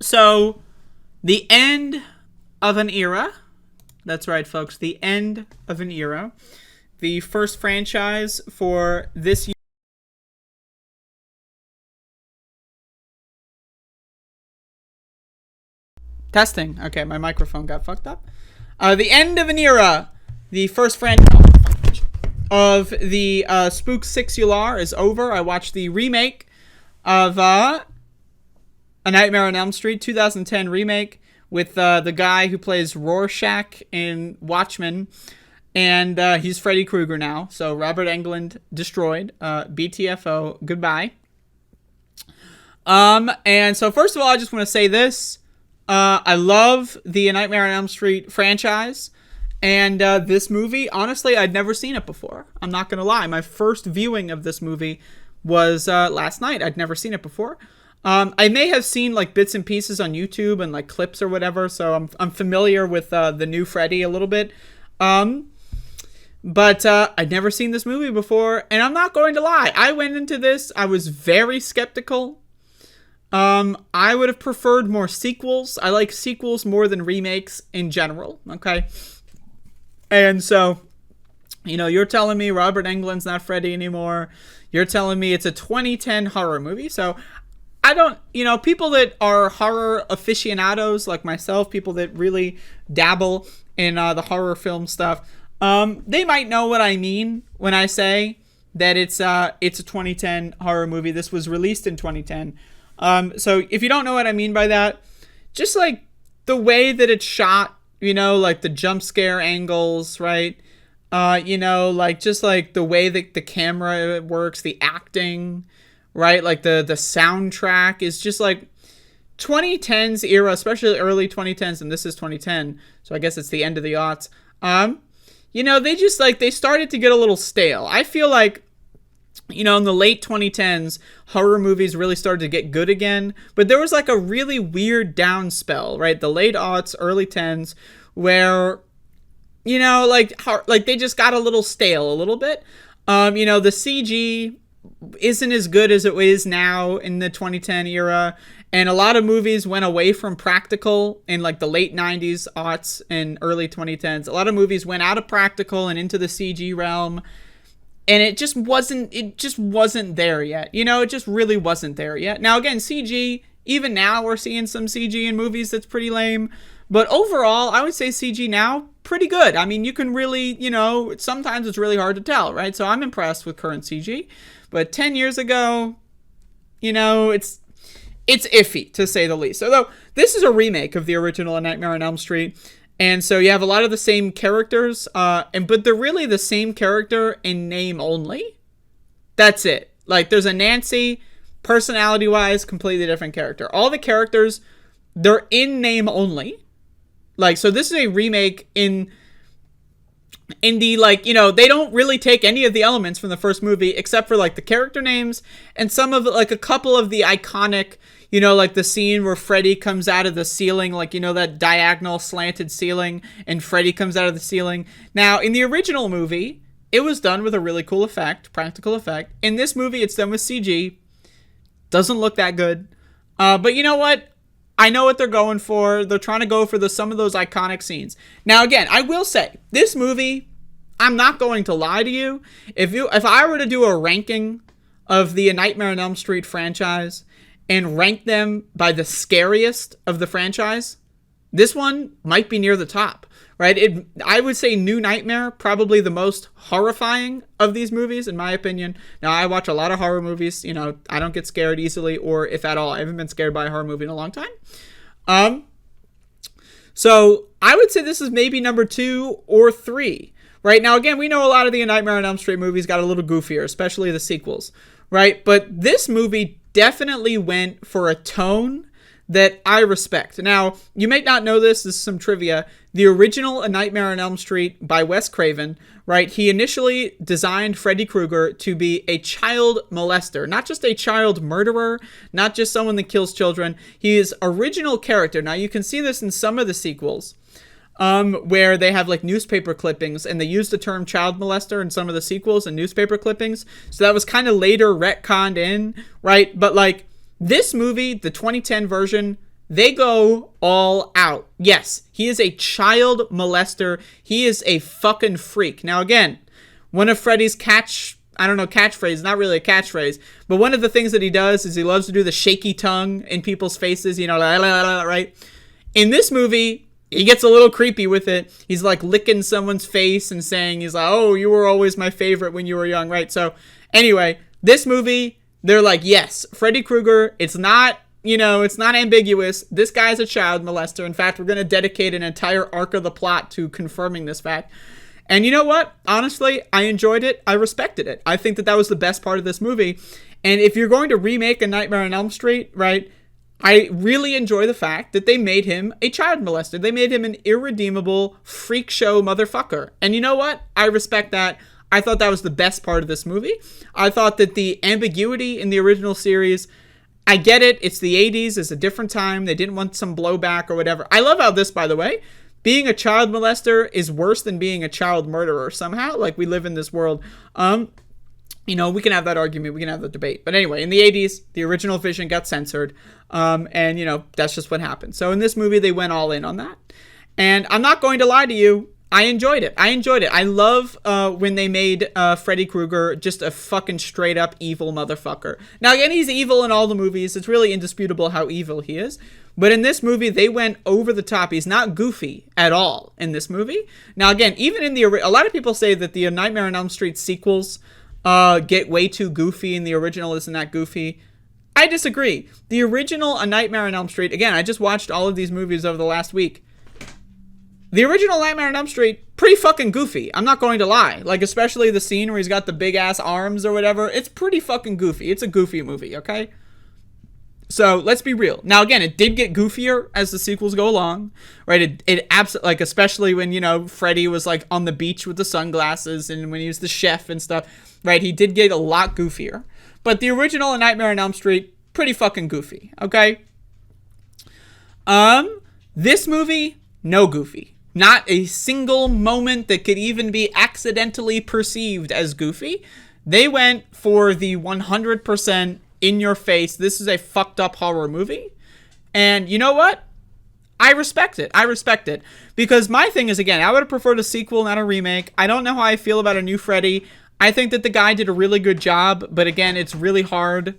So, the end of an era. That's right, folks. The end of an era. The first franchise for this year. Testing. Okay, my microphone got fucked up. The end of an era. The first franchise of the Spook6ular is over. I watched the remake of A Nightmare on Elm Street 2010 remake with the guy who plays Rorschach in Watchmen. And he's Freddy Krueger now. So Robert Englund destroyed. BTFO. Goodbye. And so first of all, I just want to say this. I love the Nightmare on Elm Street franchise. And this movie, honestly, I'd never seen it before. I'm not going to lie. My first viewing of this movie was last night. I'd never seen it before. I may have seen like bits and pieces on YouTube and like clips or whatever. So I'm familiar with the new Freddy a little bit. But I'd never seen this movie before. And I'm not going to lie. I went into this. I was very skeptical. I would have preferred more sequels. I like sequels more than remakes in general. Okay. And so, you know, you're telling me Robert Englund's not Freddy anymore. You're telling me it's a 2010 horror movie. So I don't, you know, people that are horror aficionados like myself, people that really dabble in the horror film stuff, they might know what I mean when I say that it's a 2010 horror movie. This was released in 2010. So if you don't know what I mean by that, just like the way that it's shot, you know, like the jump scare angles, right? You know, like just like the way that the camera works, the acting, right? Like the soundtrack is just like 2010s era, especially early 2010s, and this is 2010, so I guess it's the end of the aughts. You know, they just like, they started to get a little stale. I feel like, you know, in the late 2010s, horror movies really started to get good again. But there was like a really weird down spell, right? The late aughts, early 10s, where, you know, like they just got a little stale a little bit. You know, the CG isn't as good as it is now in the 2010 era. And a lot of movies went away from practical in like the late 90s, aughts, and early 2010s. A lot of movies went out of practical and into the CG realm. And it just wasn't there yet. You know, it just really wasn't there yet. Now, again, CG, even now we're seeing some CG in movies that's pretty lame. But overall, I would say CG now, pretty good. I mean, you can really, you know, sometimes it's really hard to tell, right? So I'm impressed with current CG. But 10 years ago, you know, it's iffy, to say the least. Although, this is a remake of the original A Nightmare on Elm Street. And so you have a lot of the same characters, but they're really the same character in name only. That's it. Like, there's a Nancy, personality-wise, completely different character. All the characters, they're in name only. Like, so this is a remake in the, like, you know, they don't really take any of the elements from the first movie, except for, like, the character names, and some of, like, a couple of the iconic, you know, like the scene where Freddy comes out of the ceiling, like, you know, that diagonal slanted ceiling, and Freddy comes out of the ceiling. Now, in the original movie, it was done with a really cool effect, practical effect. In this movie, it's done with CG. Doesn't look that good. But you know what? I know what they're going for. They're trying to go for some of those iconic scenes. Now, again, I will say, this movie, I'm not going to lie to you. If I were to do a ranking of the Nightmare on Elm Street franchise, and rank them by the scariest of the franchise, this one might be near the top, right? I would say New Nightmare, probably the most horrifying of these movies, in my opinion. Now, I watch a lot of horror movies. You know, I don't get scared easily, or if at all. I haven't been scared by a horror movie in a long time. So I would say this is maybe number 2 or 3. Right? Now, again, we know a lot of the Nightmare on Elm Street movies got a little goofier, especially the sequels, right? But this movie definitely went for a tone that I respect. Now, you may not know this. This is some trivia. The original A Nightmare on Elm Street by Wes Craven, right? He initially designed Freddy Krueger to be a child molester, not just a child murderer, not just someone that kills children. His original character, now you can see this in some of the sequels, where they have like newspaper clippings, and they use the term child molester in some of the sequels and newspaper clippings. So that was kind of later retconned in, right? But like this movie, the 2010 version, They go all out. Yes, he is a child molester. He is a fucking freak. Now, again, one of Freddy's catchphrase, not really a catchphrase, but one of the things that he does is he loves to do the shaky tongue in people's faces, you know, right? In this movie, he gets a little creepy with it. He's like licking someone's face and saying, he's like, oh, you were always my favorite when you were young, right? So anyway, this movie, they're like, yes, Freddy Krueger, it's not ambiguous. This guy's a child molester. In fact, we're going to dedicate an entire arc of the plot to confirming this fact. And you know what? Honestly, I enjoyed it. I respected it. I think that was the best part of this movie. And if you're going to remake A Nightmare on Elm Street, right, I really enjoy the fact that they made him a child molester. They made him an irredeemable freak show motherfucker. And you know what? I respect that. I thought that was the best part of this movie. I thought that the ambiguity in the original series, I get it. It's the 80s. It's a different time. They didn't want some blowback or whatever. I love how this, by the way, being a child molester is worse than being a child murderer somehow. Like, we live in this world. You know, we can have that argument. We can have the debate. But anyway, in the 80s, the original vision got censored. And, you know, that's just what happened. So in this movie, they went all in on that. And I'm not going to lie to you. I enjoyed it. I love when they made Freddy Krueger just a fucking straight up evil motherfucker. Now, again, he's evil in all the movies. It's really indisputable how evil he is. But in this movie, they went over the top. He's not goofy at all in this movie. Now, again, even in a lot of people say that the Nightmare on Elm Street sequels get way too goofy and the original isn't that goofy. I disagree. The original A Nightmare on Elm Street, again, I just watched all of these movies over the last week. The original Nightmare on Elm Street, pretty fucking goofy. I'm not going to lie. Like, especially the scene where he's got the big-ass arms or whatever. It's pretty fucking goofy. It's a goofy movie, okay? So, let's be real. Now, again, it did get goofier as the sequels go along, right? It absolutely, like, especially when, you know, Freddy was, like, on the beach with the sunglasses and when he was the chef and stuff, right? He did get a lot goofier. But the original A Nightmare on Elm Street, pretty fucking goofy, okay? This movie, no goofy. Not a single moment that could even be accidentally perceived as goofy. They went for the 100% in your face, this is a fucked up horror movie. And you know what? I respect it. Because my thing is, again, I would have preferred a sequel, not a remake. I don't know how I feel about a new Freddy. I think that the guy did a really good job. But again, it's really hard.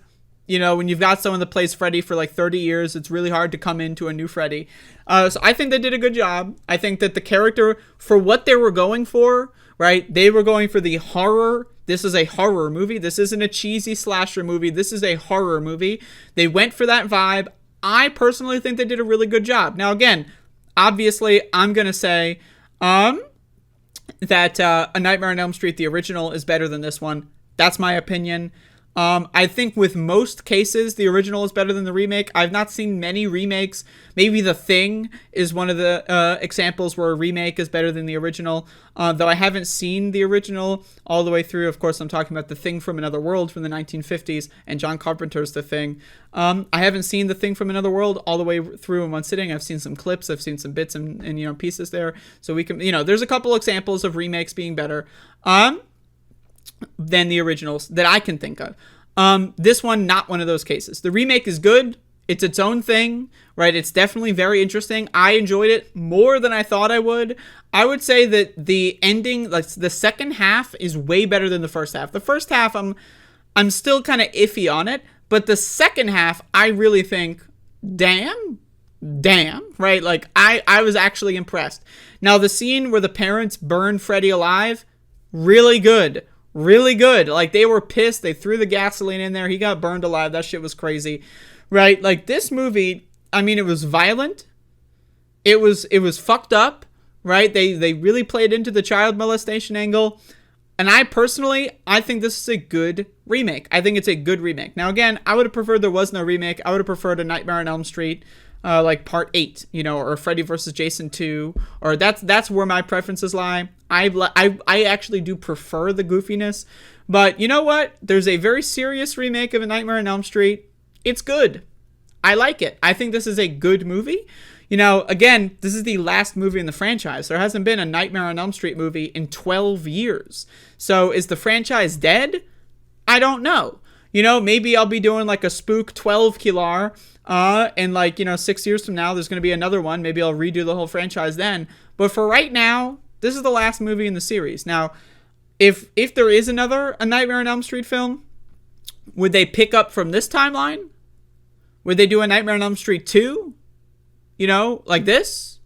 You know, when you've got someone that plays Freddy for like 30 years, it's really hard to come into a new Freddy. So I think they did a good job. I think that the character, for what they were going for, right? They were going for the horror. This is a horror movie. This isn't a cheesy slasher movie. This is a horror movie. They went for that vibe. I personally think they did a really good job. Now, again, obviously, I'm going to say that A Nightmare on Elm Street, the original, is better than this one. That's my opinion. I think with most cases, the original is better than the remake. I've not seen many remakes. Maybe The Thing is one of the examples where a remake is better than the original. Though I haven't seen the original all the way through. Of course, I'm talking about The Thing from Another World from the 1950s and John Carpenter's The Thing. I haven't seen The Thing from Another World all the way through in one sitting. I've seen some clips. I've seen some bits and you know, pieces there. So we can, you know, there's a couple examples of remakes being better than the originals that I can think of. This one, not one of those cases. The remake is good. It's its own thing, right? It's definitely very interesting. I enjoyed it more than I thought I would. I would say that the ending, like the second half, is way better than the first half. The first half, I'm still kind of iffy on it, but the second half, I really think, damn, right? Like I was actually impressed. Now the scene where the parents burn Freddy alive, really good. Really good. Like, they were pissed. They threw the gasoline in there. He got burned alive. That shit was crazy. Right? Like, this movie, I mean, it was violent. It was fucked up. Right? They really played into the child molestation angle. And I think this is a good remake. I think it's a good remake. Now, again, I would have preferred there was no remake. I would have preferred A Nightmare on Elm Street, like Part 8, you know, or Freddy vs. Jason 2, or that's where my preferences lie. I actually do prefer the goofiness, but you know what? There's a very serious remake of A Nightmare on Elm Street. It's good. I like it. I think this is a good movie. You know, again, this is the last movie in the franchise. There hasn't been a Nightmare on Elm Street movie in 12 years. So is the franchise dead? I don't know. maybe I'll be doing like a Spook6ular, and like, 6 years from now, there's going to be another one. Maybe I'll redo the whole franchise then. But for right now, this is the last movie in the series. Now, if there is another A Nightmare on Elm Street film, would they pick up from this timeline? Would they do a Nightmare on Elm Street 2? Like this?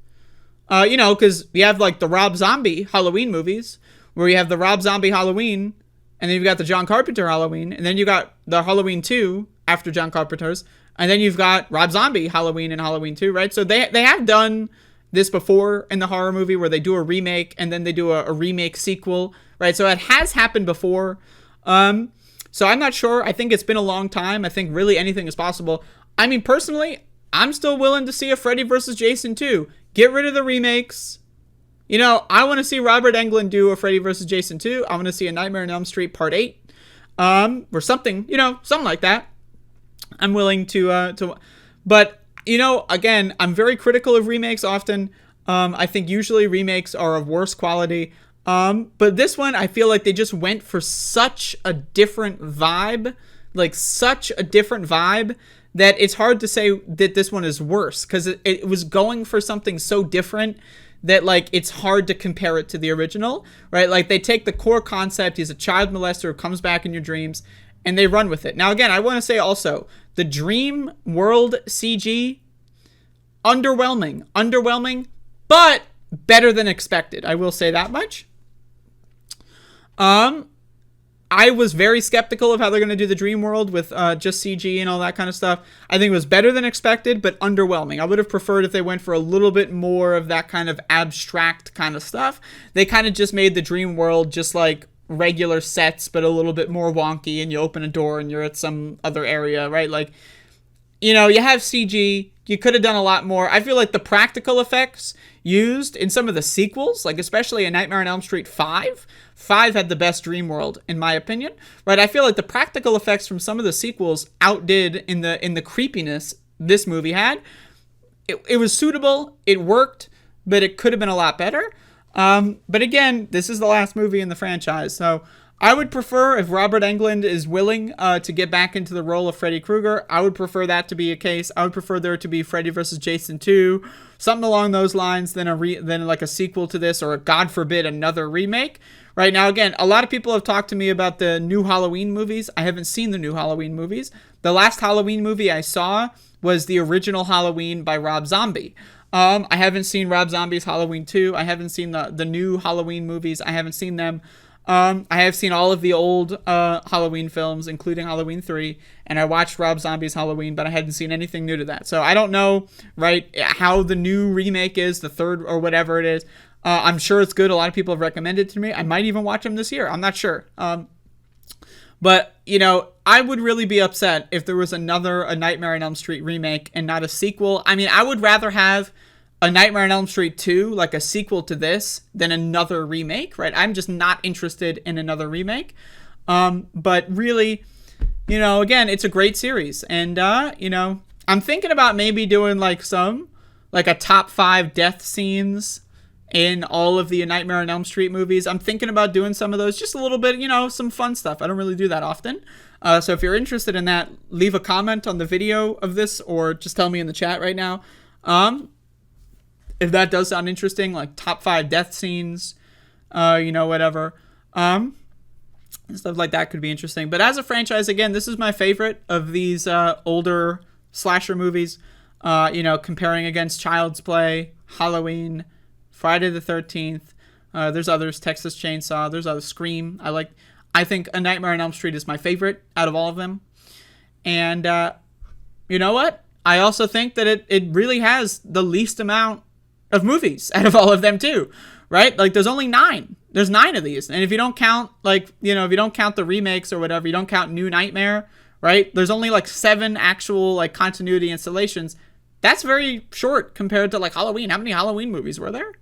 Because you have like the Rob Zombie Halloween movies, where you have the Rob Zombie Halloween, and then you've got the John Carpenter Halloween, and then you got the Halloween 2 after John Carpenter's, and then you've got Rob Zombie Halloween and Halloween 2, right? So they have done this before in the horror movie, where they do a remake and then they do a remake sequel, right? So it has happened before. So I'm not sure. I think it's been a long time. I think really anything is possible. I mean, personally, I'm still willing to see a Freddy vs. Jason 2. Get rid of the remakes. I want to see Robert Englund do a Freddy vs. Jason 2. I want to see a Nightmare on Elm Street Part 8. Or something, something like that. I'm willing to, but, again, I'm very critical of remakes often. I think usually remakes are of worse quality. But this one, I feel like they just went for such a different vibe, that it's hard to say that this one is worse, because it was going for something so different that, like, it's hard to compare it to the original, right? Like, they take the core concept, he's a child molester who comes back in your dreams, and they run with it. Now, again, I want to say also, the Dream World CG, underwhelming, but better than expected. I will say that much. I was very skeptical of how they're going to do the Dream World with just CG and all that kind of stuff. I think it was better than expected, but underwhelming. I would have preferred if they went for a little bit more of that kind of abstract kind of stuff. They kind of just made the Dream World just like regular sets, but a little bit more wonky, and you open a door and you're at some other area, right? Like, you have CG. You could have done a lot more. I feel like the practical effects used in some of the sequels, like especially in Nightmare on Elm Street 5 had the best Dream World, in my opinion, right? I feel like the practical effects from some of the sequels outdid in the creepiness this movie had. It was suitable, it worked, but it could have been a lot better. But again, this is the last movie in the franchise, so I would prefer, if Robert Englund is willing to get back into the role of Freddy Krueger, I would prefer that to be a case. I would prefer there to be Freddy vs. Jason 2, something along those lines, than like a sequel to this, or God forbid another remake. Right now, again, a lot of people have talked to me about the new Halloween movies. I haven't seen the new Halloween movies. The last Halloween movie I saw was the original Halloween by Rob Zombie. I haven't seen Rob Zombie's Halloween 2. I haven't seen the new Halloween movies. I haven't seen them. I have seen all of the old Halloween films, including Halloween 3, and I watched Rob Zombie's Halloween, but I hadn't seen anything new to that. So I don't know, right, how the new remake is, the third or whatever it is. I'm sure it's good. A lot of people have recommended it to me. I might even watch them this year. I'm not sure. But, I would really be upset if there was A Nightmare on Elm Street remake and not a sequel. I mean, I would rather have A Nightmare on Elm Street 2, like a sequel to this, than another remake, right? I'm just not interested in another remake. But really, again, it's a great series. And, I'm thinking about maybe doing like a top 5 death scenes in all of the Nightmare on Elm Street movies. I'm thinking about doing some of those, just a little bit, some fun stuff. I don't really do that often. So if you're interested in that, leave a comment on the video of this, or just tell me in the chat right now. If that does sound interesting, like top 5 death scenes, whatever. Stuff like that could be interesting. But as a franchise, again, this is my favorite of these older slasher movies. Comparing against Child's Play, Halloween, Friday the 13th. There's others, Texas Chainsaw. There's others, Scream. I think A Nightmare on Elm Street is my favorite out of all of them. And you know what? I also think that it really has the least amount of movies out of all of them too, right? Like, there's only 9. There's 9 of these. And if you don't count, if you don't count the remakes or whatever, you don't count New Nightmare, right? There's only 7 actual continuity installations. That's very short compared to Halloween. How many Halloween movies were there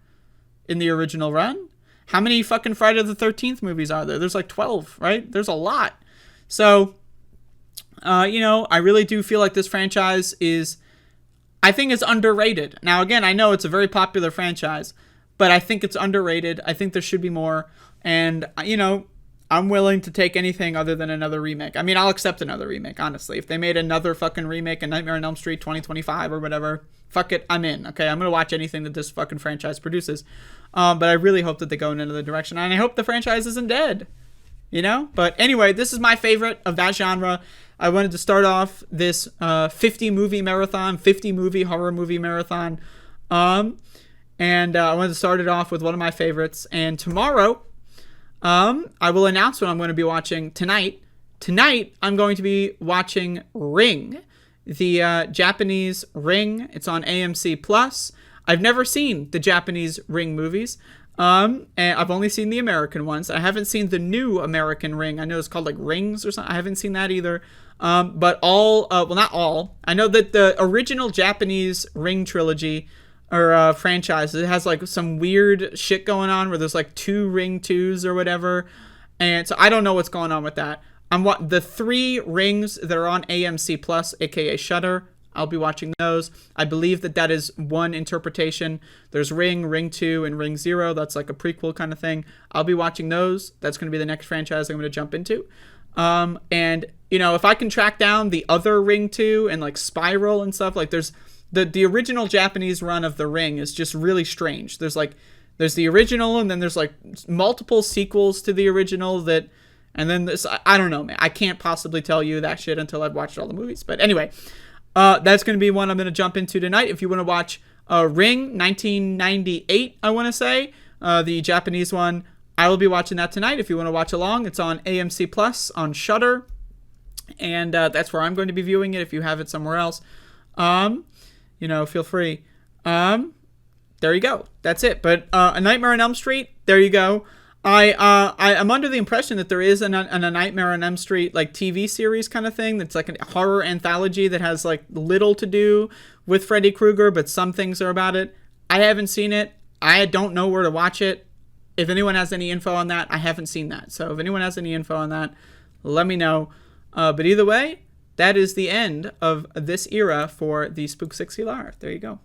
in the original run? How many fucking Friday the 13th movies are there? There's 12, right? There's a lot. So, I really do feel like this franchise I think it's underrated. Now, again, I know it's a very popular franchise, but I think it's underrated. I think there should be more. And, I'm willing to take anything other than another remake. I mean, I'll accept another remake, honestly. If they made another fucking remake, a Nightmare on Elm Street 2025 or whatever, fuck it, I'm in. Okay, I'm gonna watch anything that this fucking franchise produces. But I really hope that they go in another direction, and I hope the franchise isn't dead. You know? But anyway, this is my favorite of that genre. I wanted to start off this 50 movie marathon, 50 movie horror movie marathon. And I wanted to start it off with one of my favorites. And tomorrow, I will announce what I'm going to be watching tonight. Tonight, I'm going to be watching Ring, the Japanese Ring. It's on AMC Plus. I've never seen the Japanese Ring movies. And I've only seen the American ones. I haven't seen the new American Ring. I know it's called like Rings or something. I haven't seen that either. But all, well, not all. I know that the original Japanese Ring trilogy or franchise, it has like some weird shit going on where there's like 2 Ring 2s or whatever. And so I don't know what's going on with that. The 3 Rings that are on AMC Plus, aka Shudder, I'll be watching those. I believe that is one interpretation. There's Ring, Ring 2, and Ring 0. That's like a prequel kind of thing. I'll be watching those. That's going to be the next franchise I'm going to jump into. And, you know, if I can track down the other Ring 2 and like Spiral and stuff, like there's the original Japanese run of The Ring is just really strange. There's the original, and then there's like multiple sequels to the original that, and then this, I don't know, man. I can't possibly tell you that shit until I've watched all the movies. But anyway, that's going to be one I'm going to jump into tonight. If you want to watch Ring 1998, I want to say, the Japanese one, I will be watching that tonight. If you want to watch along, it's on AMC Plus on Shudder, and that's where I'm going to be viewing it. If you have it somewhere else, you know, feel free. There you go. That's it. But A Nightmare on Elm Street, there you go. I'm under the impression that there is a Nightmare on Elm Street like TV series kind of thing that's like a horror anthology that has like little to do with Freddy Krueger, but some things are about it. I haven't seen it. I don't know where to watch it. If anyone has any info on that, I haven't seen that. So if anyone has any info on that, let me know. But either way, that is the end of this era for the Spook6ular. There you go.